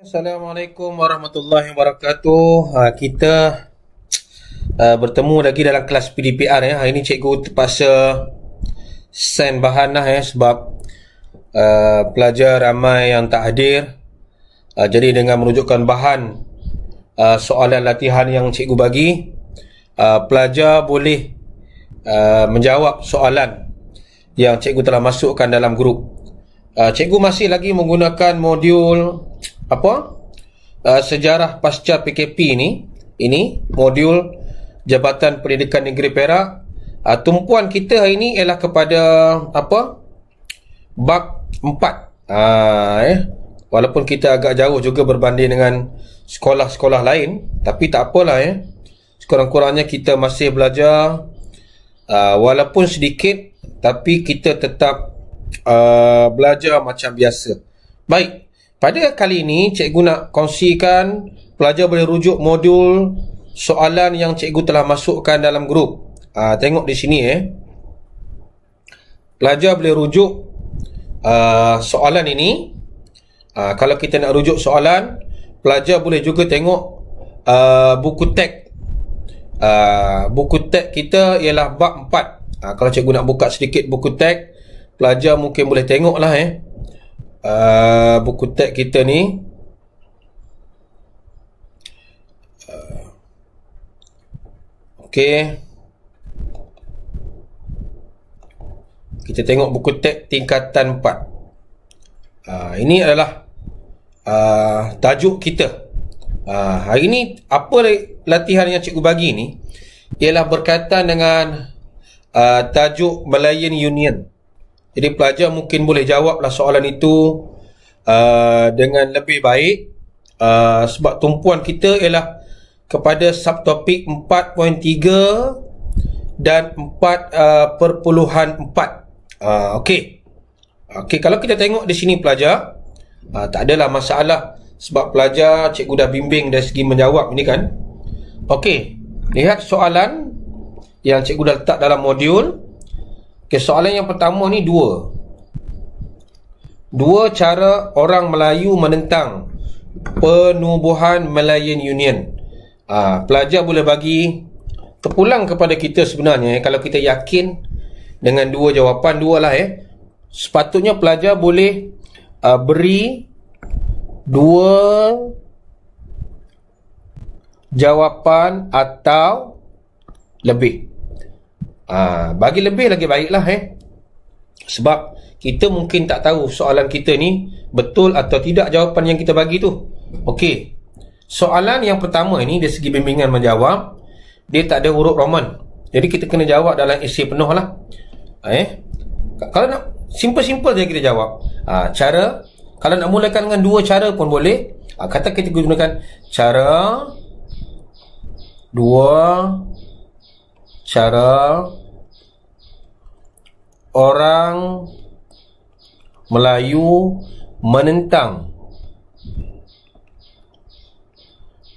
Assalamualaikum warahmatullahi wabarakatuh. Kita bertemu lagi dalam kelas PDPR ya. Hari ini cikgu terpaksa send bahan lah ya, sebab pelajar ramai yang tak hadir. Jadi dengan merujukkan bahan soalan latihan yang cikgu bagi, pelajar boleh menjawab soalan yang cikgu telah masukkan dalam grup. Cikgu masih lagi menggunakan modul sejarah pasca PKP ini modul Jabatan Pendidikan Negeri Perak. Tumpuan kita hari ini ialah kepada bab 4. Walaupun kita agak jauh juga berbanding dengan sekolah-sekolah lain, tapi tak apalah ya. Sekurang-kurangnya kita masih belajar, walaupun sedikit, tapi kita tetap belajar macam biasa. Baik, pada kali ini cikgu nak kongsikan pelajar boleh rujuk modul soalan yang cikgu telah masukkan dalam grup. Tengok di sini pelajar boleh rujuk soalan ini. Kalau kita nak rujuk soalan, pelajar boleh juga tengok buku teks. Buku teks kita ialah bab 4. Kalau cikgu nak buka sedikit buku teks, pelajar mungkin boleh tengok lah buku teks kita ni. Okey, kita tengok buku teks tingkatan 4. Ini adalah tajuk kita. Hari ni apa latihan yang cikgu bagi ni ialah berkaitan dengan tajuk Malayan Union. Jadi pelajar mungkin boleh jawablah soalan itu dengan lebih baik, sebab tumpuan kita ialah kepada subtopik 4.3 dan 4.4. Okey, kalau kita tengok di sini pelajar, tak adalah masalah sebab pelajar cikgu dah bimbing dari segi menjawab ini kan. Okey, lihat soalan yang cikgu dah letak dalam modul. Okay, soalan yang pertama ni dua cara orang Melayu menentang penubuhan Malayan Union. Pelajar boleh bagi terpulang kepada kita sebenarnya. Kalau kita yakin dengan dua jawapan, dua lah sepatutnya pelajar boleh beri dua jawapan atau lebih. Bagi lebih lagi baiklah sebab kita mungkin tak tahu soalan kita ni betul atau tidak jawapan yang kita bagi tu. Okey, soalan yang pertama ini dari segi bimbingan menjawab, dia tak ada huruf Roman, jadi kita kena jawab dalam esei penuh lah. Kalau nak simple-simple je kita jawab. Cara, kalau nak mulakan dengan dua cara pun boleh. Kata kita gunakan cara, dua cara orang Melayu menentang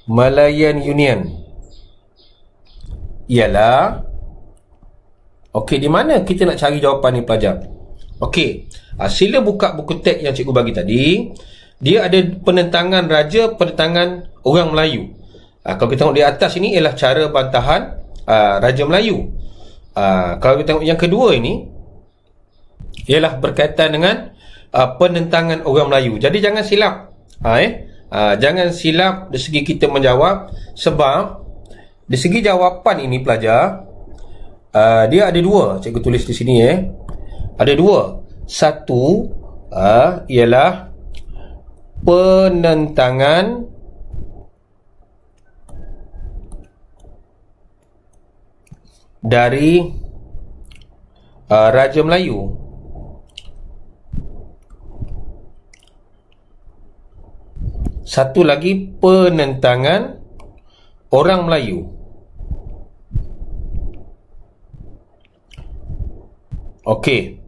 Malayan Union ialah. Okey, di mana kita nak cari jawapan ni pelajar? Okey, sila buka buku teks yang cikgu bagi tadi. Dia ada penentangan raja, penentangan orang Melayu. Kalau kita tengok di atas ini ialah cara bantahan Raja Melayu. Kalau kita tengok yang kedua ini ialah berkaitan dengan penentangan orang Melayu. Jadi jangan silap, jangan silap dari segi kita menjawab, sebab dari segi jawapan ini pelajar, dia ada dua. Cikgu tulis di sini ada dua. Satu ialah penentangan dari Raja Melayu. Satu lagi penentangan orang Melayu. Okey,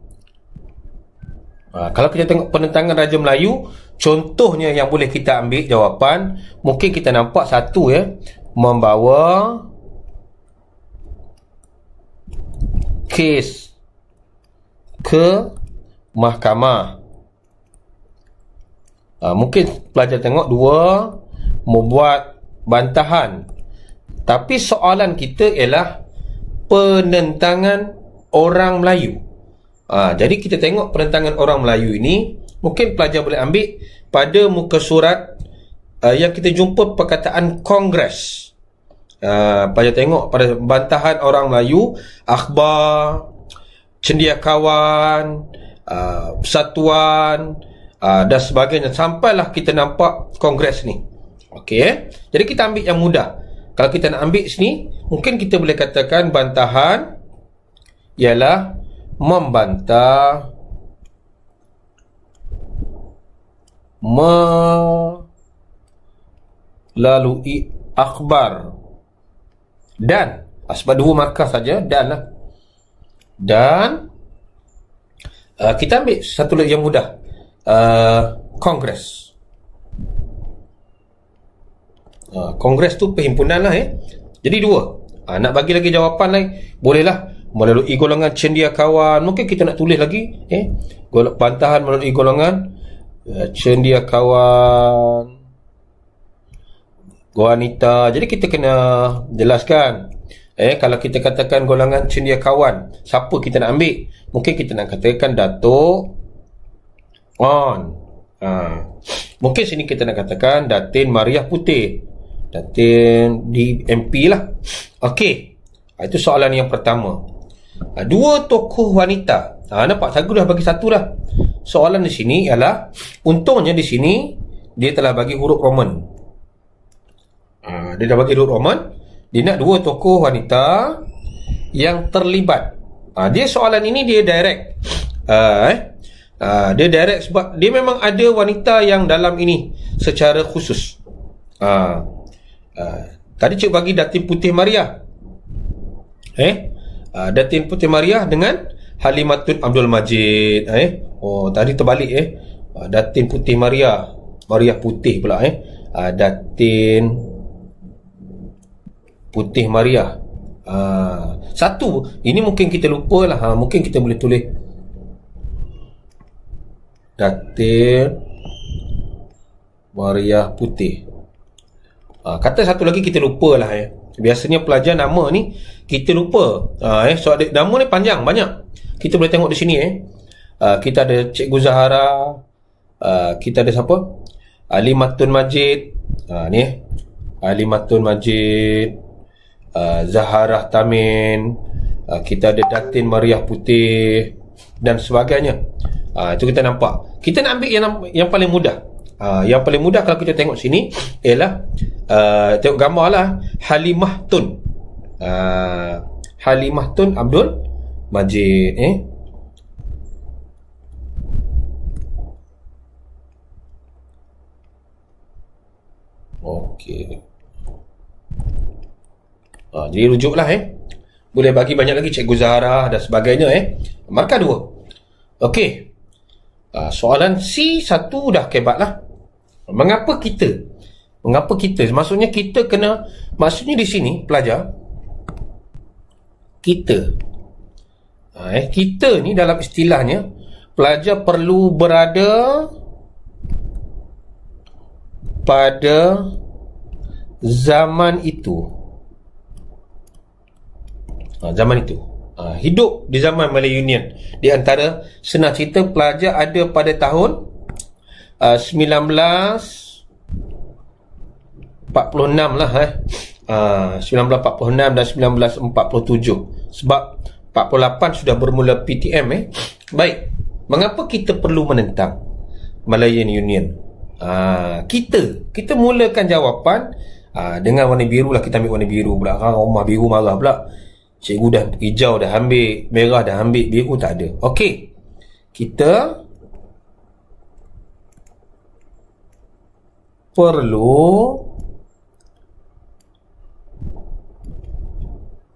kalau kita tengok penentangan Raja Melayu, contohnya yang boleh kita ambil jawapan, mungkin kita nampak satu membawa kes ke mahkamah. Mungkin pelajar tengok dua membuat bantahan, tapi soalan kita ialah penentangan orang Melayu. Jadi kita tengok penentangan orang Melayu ini, mungkin pelajar boleh ambil pada muka surat yang kita jumpa perkataan Kongres. Pelajar tengok pada bantahan orang Melayu, akhbar, cendekiawan, persatuan, dan sebagainya, sampailah kita nampak Kongres ni. Okey, jadi kita ambil yang mudah. Kalau kita nak ambil sini, mungkin kita boleh katakan bantahan ialah membantah melalui akhbar dan, sebab dua markah saja, dan lah. Dan kita ambil satu lagi yang mudah, Kongres. Kongres tu perhimpunan lah. Jadi dua. Nak bagi lagi jawapan lain, bolehlah melalui golongan cendekiawan. Mungkin kita nak tulis lagi bantahan melalui golongan cendekiawan wanita. Jadi kita kena jelaskan. Kalau kita katakan golongan cendekiawan, siapa kita nak ambil? Mungkin kita nak katakan Datuk On. Mungkin sini kita nak katakan Datin Mariah Putih, Datin di MP lah. Okey, itu soalan yang pertama. Dua tokoh wanita. Nampak saya dah bagi satu dah. Soalan di sini ialah, untungnya di sini dia telah bagi huruf Roman. Dia dah bagi huruf Roman. Dia nak dua tokoh wanita yang terlibat. Dia soalan ini dia direct. Dia direct sebab dia memang ada wanita yang dalam ini secara khusus. Tadi cik bagi Datin Putih Mariah. Datin Putih Mariah dengan Halimatun Abdul Majid. Tadi terbalik. Datin Putih Mariah, Mariah Putih pula. Datin Putih Mariah. Satu, ini mungkin kita lupa lah. Mungkin kita boleh tulis Datin Mariah Putih. Kata satu lagi kita lupa lah. Biasanya pelajar nama ni kita lupa. So nama ni panjang, banyak. Kita boleh tengok di sini. Kita ada Cikgu Zahara, kita ada siapa? Halimatun Majid. Ni Halimatun Majid, Zahara Tamin, kita ada Datin Mariah Putih dan sebagainya. Itu kita nampak. Kita nak ambil yang paling mudah. Yang paling mudah kalau kita tengok sini ialah tengok gambar lah, Halimah Tun. Halimah Tun Abdul Majid. Okey. Jadi rujuklah. Boleh bagi banyak lagi, Cikgu Zahara dan sebagainya. Markah 2. Okey. Soalan C1 dah kebat lah. Mengapa kita? Maksudnya kita kena, maksudnya di sini pelajar, kita ni dalam istilahnya pelajar perlu berada pada zaman itu. Hidup di zaman Malay Union. Di antara senang cerita, pelajar ada pada tahun 1946 lah. 1946 dan 1947. Sebab 48 sudah bermula PTM. Baik, mengapa kita perlu menentang Malayan Union? Kita mulakan jawapan dengan warna biru lah. Kita ambil warna biru pula. Rumah biru marah pula. Cikgu dah hijau dah ambil, merah dah ambil, biru tak ada. Okey, kita perlu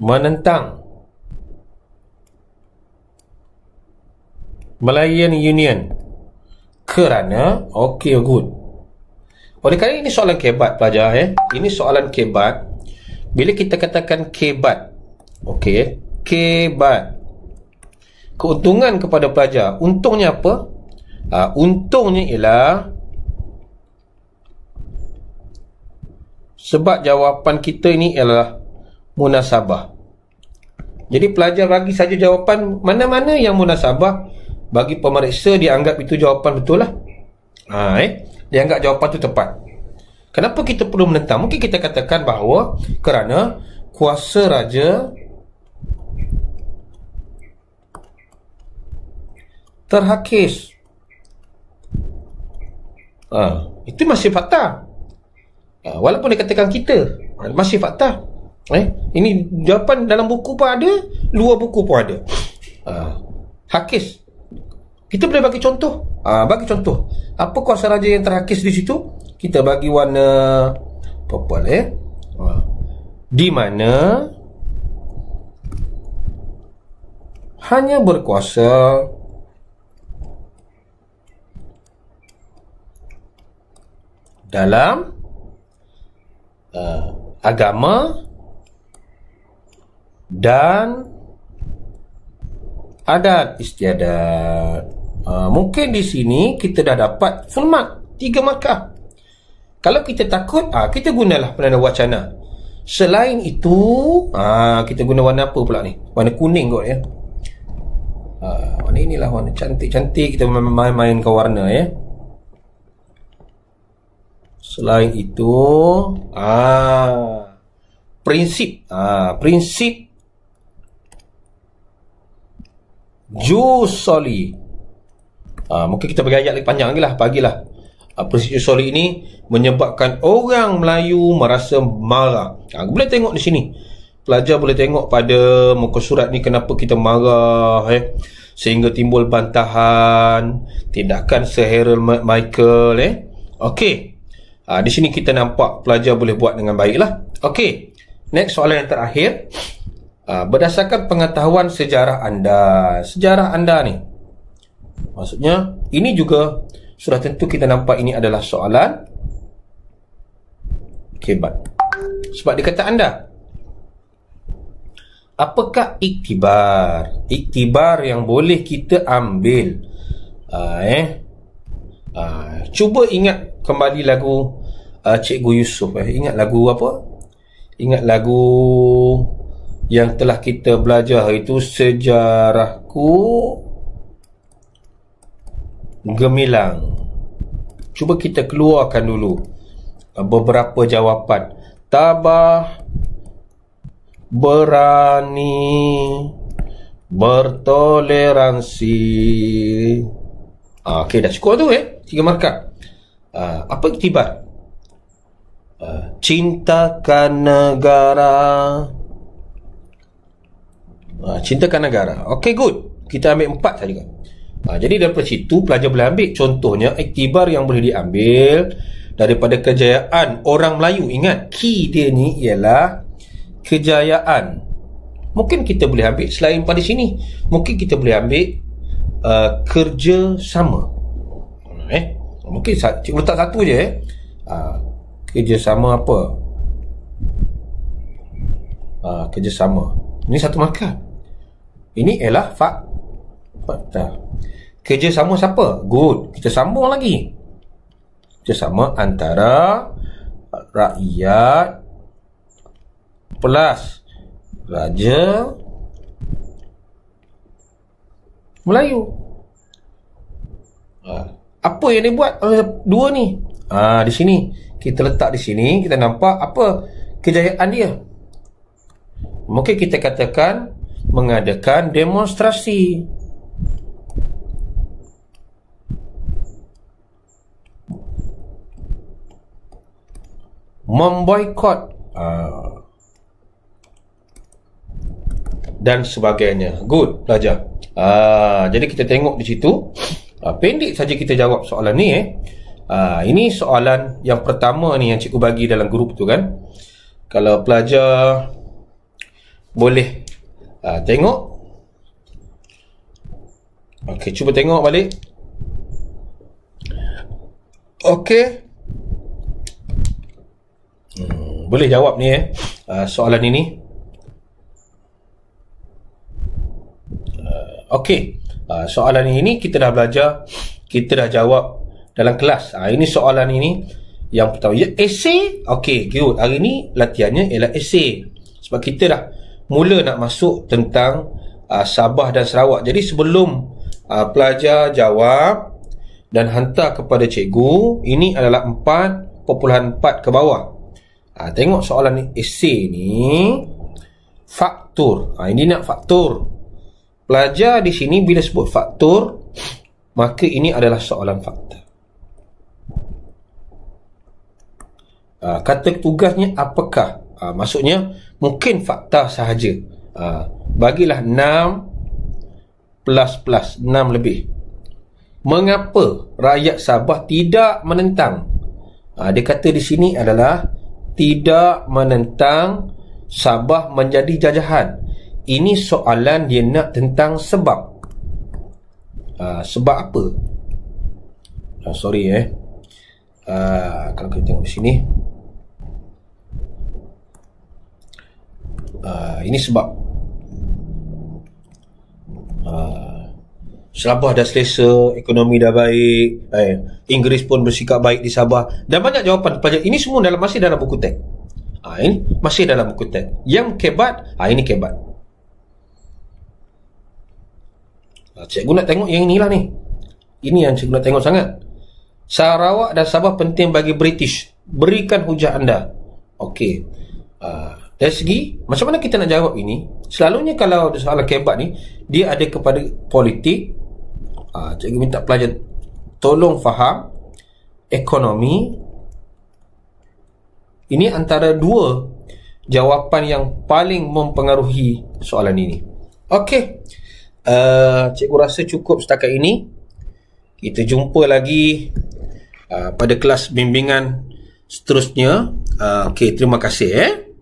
menentang Malayan Union kerana, okey, good. Oleh kerana ini soalan kebat pelajar. Ini soalan kebat. Bila kita katakan kebat, okey, kebat, keuntungan kepada pelajar. Untungnya apa? Untungnya ialah Sebab jawapan kita ini ialah munasabah. Jadi pelajar bagi saja jawapan mana-mana yang munasabah. Bagi pemeriksa dia anggap itu jawapan betul lah. Dia anggap jawapan itu tepat. Kenapa kita perlu menentang? Mungkin kita katakan bahawa kerana kuasa raja terhakis. Itu masih fakta. Walaupun dikatakan kita, masih fakta. Ini jawapan dalam buku pun ada, luar buku pun ada. Hakis. Kita boleh bagi contoh. Bagi contoh. Apa kuasa raja yang terhakis di situ? Kita bagi warna purple, di mana hanya berkuasa dalam agama dan adat istiadat. Mungkin di sini kita dah dapat full mark, 3 markah. Kalau kita takut, kita gunalah penanda wacana. Selain itu, kita guna warna apa pula ni? Warna kuning kot ya. Warna inilah warna cantik-cantik. Kita main-main ke warna ya. Selain itu, prinsip. Prinsip jus soli. Mungkin kita bagi ayat lagi panjang lagi lah. Bagilah. Prinsip jus soli ini menyebabkan orang Melayu merasa marah. Boleh tengok di sini. Pelajar boleh tengok pada muka surat ni kenapa kita marah sehingga timbul bantahan, tindakan Sir Harold Michael Okey. Di sini kita nampak pelajar boleh buat dengan baiklah. Okey. Next soalan yang terakhir. Berdasarkan pengetahuan sejarah anda. Sejarah anda ni, maksudnya ini juga sudah tentu kita nampak ini adalah soalan kebat. Sebab dia kata anda, apakah iktibar? Iktibar yang boleh kita ambil. Cuba ingat kembali lagu Cikgu Yusof. Ingat lagu apa? Ingat lagu yang telah kita belajar itu, Sejarahku Gemilang. Cuba kita keluarkan dulu beberapa jawapan. Tabah, berani, bertoleransi. Okey, dah cukup tu 3 markah. Apa iktibar? Cintakan negara. Cintakan negara. Okey, good. Kita ambil 4 saja. Jadi daripada situ pelajar boleh ambil contohnya iktibar yang boleh diambil daripada kejayaan orang Melayu. Ingat, key dia ni ialah kejayaan. Mungkin kita boleh ambil selain pada sini, mungkin kita boleh ambil kerjasama. Mungkin cikgu letak satu je kerjasama apa? Kerjasama. Ini 1 markah. Ini ialah fakta. Kerjasama siapa? Good. Kita sambung lagi. Kerjasama antara rakyat plus Raja Melayu. Apa yang dia buat dua ni? Di sini kita letak di sini, kita nampak apa kejayaan dia. Mungkin kita katakan mengadakan demonstrasi. Memboikot dan sebagainya. Good, pelajar. Jadi kita tengok di situ. Pendek saja kita jawab soalan ni. Ini soalan yang pertama ni yang cikgu bagi dalam grup tu kan. Kalau pelajar boleh tengok. Okey, cuba tengok balik. Okey. Boleh jawab ni soalan ini. Okey. Soalan ini kita dah belajar, kita dah jawab dalam kelas. Ini soalan ini Yang pertama, esei. Okey, good. Hari ni latihannya ialah esei. Sebab kita dah mula nak masuk tentang Sabah dan Sarawak. Jadi sebelum pelajar jawab dan hantar kepada cikgu, ini adalah 4.4 ke bawah. Tengok soalan ni, esei ni faktur. Ini nak faktur. Pelajar di sini bila sebut faktur, maka ini adalah soalan fakta. Kata tugasnya apakah? Maksudnya mungkin fakta sahaja. Bagilah 6 plus 6 lebih. Mengapa rakyat Sabah tidak menentang? Dia kata di sini adalah tidak menentang Sabah menjadi jajahan. Ini soalan dia nak tentang sebab. Sebab apa? Sorry kalau kita tengok di sini, ini sebab Sabah dah selesa, ekonomi dah baik, Inggeris pun bersikap baik di Sabah, dan banyak jawapan pelajar. Ini semua masih dalam buku teks. Ini masih dalam buku teks. Yang kebat, ini kebat. Cikgu nak tengok yang inilah ni. Ini yang cikgu nak tengok sangat. Sarawak dan Sabah penting bagi British. Berikan hujah anda. Okey. Dari segi macam mana kita nak jawab ini? Selalunya kalau soalan kebat ni, dia ada kepada politik. Cikgu minta pelajar tolong faham ekonomi. Ini antara dua jawapan yang paling mempengaruhi soalan ini. Okey. Cikgu rasa cukup setakat ini. Kita jumpa lagi pada kelas bimbingan seterusnya. Okey, terima kasih